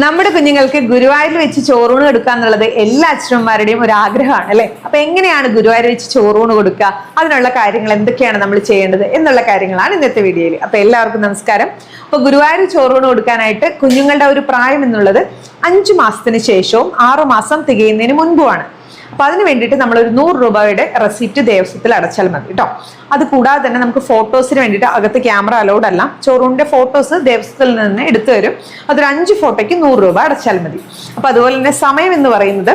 നമ്മുടെ കുഞ്ഞുങ്ങൾക്ക് ഗുരുവായൂരിൽ വെച്ച് ചോറൂണ് കൊടുക്കുക എന്നുള്ളത് എല്ലാ അച്ഛനന്മാരുടെയും ഒരു ആഗ്രഹമാണ് അല്ലെ. അപ്പൊ എങ്ങനെയാണ് ഗുരുവായൂർ വെച്ച് ചോറൂണ് കൊടുക്കുക, അതിനുള്ള കാര്യങ്ങൾ എന്തൊക്കെയാണ് നമ്മൾ ചെയ്യേണ്ടത് എന്നുള്ള കാര്യങ്ങളാണ് ഇന്നത്തെ വീഡിയോയിൽ. അപ്പൊ എല്ലാവർക്കും നമസ്കാരം. അപ്പൊ ഗുരുവായൂർ ചോറൂണ് കൊടുക്കാനായിട്ട് കുഞ്ഞുങ്ങളുടെ ഒരു പ്രായം എന്നുള്ളത് 5 മാസത്തിന് ശേഷവും 6 മാസം തികയുന്നതിന് മുൻപുമാണ്. അപ്പൊ അതിന് വേണ്ടിയിട്ട് നമ്മൾ ഒരു 100 രൂപയുടെ റെസിപ്റ്റ് ദേവസ്വത്തിൽ അടച്ചാൽ മതി കേട്ടോ. അത് കൂടാതെ തന്നെ നമുക്ക് ഫോട്ടോസിന് വേണ്ടിയിട്ട് അകത്ത് ക്യാമറ അലൗഡ് അല്ല. ചോറൂണിന്റെ ഫോട്ടോസ് ദേവസ്വത്തിൽ നിന്ന് എടുത്തു തരും. അതൊരു 5 ഫോട്ടോയ്ക്ക് 100 രൂപ അടച്ചാൽ മതി. അപ്പൊ അതുപോലെ തന്നെ സമയം എന്ന് പറയുന്നത്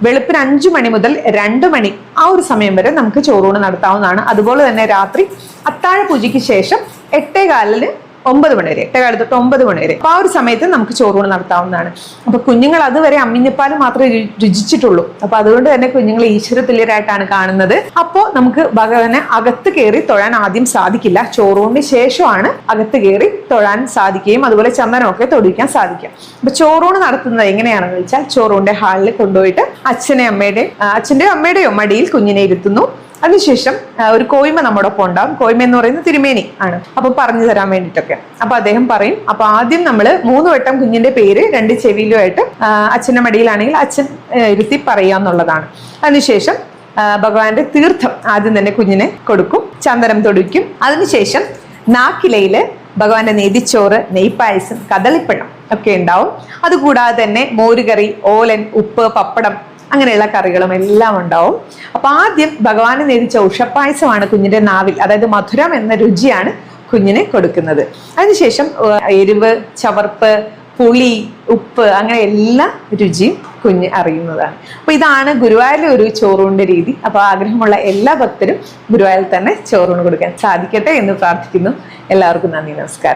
വെളുപ്പിന് 5 മണി മുതൽ 2 മണി ആ ഒരു സമയം വരെ നമുക്ക് ചോറൂണ് നടത്താവുന്നതാണ്. അതുപോലെ തന്നെ രാത്രി അത്താഴ പൂജയ്ക്ക് ശേഷം 8:15 9 മണി വരെ, 8:15 തൊട്ട് 9 മണി വരെ ആ ഒരു സമയത്ത് നമുക്ക് ചോറൂണ് നടത്താവുന്നതാണ്. അപ്പൊ കുഞ്ഞുങ്ങൾ അതുവരെ അമ്മിഞ്ഞപ്പാൽ മാത്രമേ രുചിച്ചിട്ടുള്ളൂ. അപ്പൊ അതുകൊണ്ട് തന്നെ കുഞ്ഞുങ്ങൾ ഈശ്വര തുല്യരായിട്ടാണ് കാണുന്നത്. അപ്പോ നമുക്ക് ഭഗവാനെ അകത്ത് കയറി തൊഴാൻ ആദ്യം സാധിക്കില്ല. ചോറൂണിന് ശേഷമാണ് അകത്ത് കയറി തൊഴാൻ സാധിക്കുകയും അതുപോലെ ചന്ദനമൊക്കെ തൊടിക്കാൻ സാധിക്കും. അപ്പൊ ചോറൂണ് നടത്തുന്നത് എങ്ങനെയാണെന്ന് വെച്ചാൽ ചോറൂണിന്റെ ഹാളിൽ കൊണ്ടുപോയിട്ട് അച്ഛന്റെയോ അമ്മയുടെയോ മടിയിൽ കുഞ്ഞിനെ ഇരുത്തുന്നു. അതിനുശേഷം ഒരു കോയ്മ നമ്മുടെ ഒപ്പം ഉണ്ടാവും. കോയ്മ എന്ന് പറയുന്നത് തിരുമേനി ആണ്. അപ്പൊ പറഞ്ഞു തരാൻ വേണ്ടിയിട്ടൊക്കെ അപ്പൊ അദ്ദേഹം പറയും. അപ്പൊ ആദ്യം നമ്മൾ 3 വട്ടം കുഞ്ഞിന്റെ പേര് 2 ചെവിയിലുമായിട്ട് അച്ഛന്റെ മടിയിലാണെങ്കിൽ അച്ഛൻ ഇരുത്തി പറയാന്നുള്ളതാണ്. അതിനുശേഷം ഭഗവാന്റെ തീർത്ഥം ആദ്യം തന്നെ കുഞ്ഞിനെ കൊടുക്കും, ചന്ദനം തൊടിക്കും. അതിനുശേഷം നാക്കിലയില് ഭഗവാന്റെ നെയ്തിച്ചോറ്, നെയ്പായസം, കദളിപ്പഴം ഒക്കെ ഉണ്ടാവും. അതുകൂടാതെ തന്നെ മോരുകറി, ഓലൻ, ഉപ്പ്, പപ്പടം അങ്ങനെയുള്ള കറികളും എല്ലാം ഉണ്ടാവും. അപ്പൊ ആദ്യം ഭഗവാന് നേദിച്ച ഉഷപ്പായസമാണ് കുഞ്ഞിന്റെ നാവിൽ, അതായത് മധുരം എന്ന രുചിയാണ് കുഞ്ഞിന് കൊടുക്കുന്നത്. അതിനുശേഷം എരിവ്, ചവർപ്പ്, പുളി, ഉപ്പ് അങ്ങനെ എല്ലാ രുചിയും കുഞ്ഞ് അറിയുന്നതാണ്. അപ്പൊ ഇതാണ് ഗുരുവായൂരിലെ ഒരു ചോറൂണിന്റെ രീതി. അപ്പൊ ആഗ്രഹമുള്ള എല്ലാ ഭക്തരും ഗുരുവായൂരിൽ തന്നെ ചോറൂണ് കൊടുക്കാൻ സാധിക്കട്ടെ എന്ന് പ്രാർത്ഥിക്കുന്നു. എല്ലാവർക്കും നന്ദി, നമസ്കാരം.